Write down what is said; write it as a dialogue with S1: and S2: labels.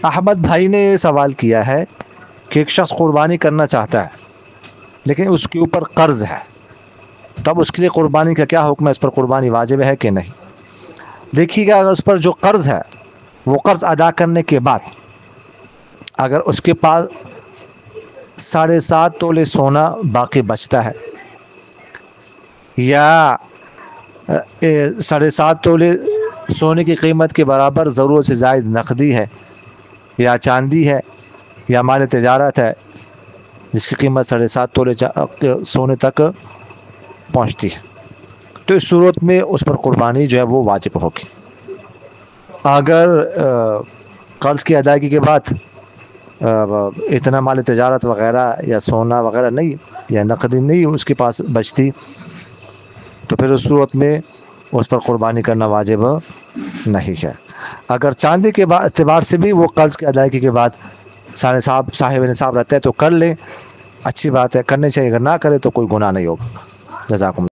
S1: احمد بھائی نے یہ سوال کیا ہے کہ ایک شخص قربانی کرنا چاہتا ہے لیکن اس کے اوپر قرض ہے، تب اس کے لیے قربانی کا کیا حکم ہے؟ اس پر قربانی واجب ہے کہ نہیں؟ دیکھیے گا، اگر اس پر جو قرض ہے وہ قرض ادا کرنے کے بعد اگر اس کے پاس 7.5 تولے سونا باقی بچتا ہے یا 7.5 تولے سونے کی قیمت کے برابر ضرورت سے زائد نقدی ہے یا چاندی ہے یا مال تجارت ہے جس کی قیمت 7.5 تولے سونے تک پہنچتی ہے، تو اس صورت میں اس پر قربانی جو ہے وہ واجب ہوگی۔ اگر قرض کی ادائیگی کے بعد اتنا مال تجارت وغیرہ یا سونا وغیرہ نہیں یا نقدی نہیں اس کے پاس بچتی، تو پھر اس صورت میں اس پر قربانی کرنا واجب نہیں ہے۔ اگر چاندی کے اعتبار سے بھی وہ قرض کی ادائیگی کے بعد صاحب نصاب رہتا ہے تو کر لے، اچھی بات ہے، کرنے چاہیے، اگر نہ کرے تو کوئی گناہ نہیں ہوگا۔ جزاکم اللہ۔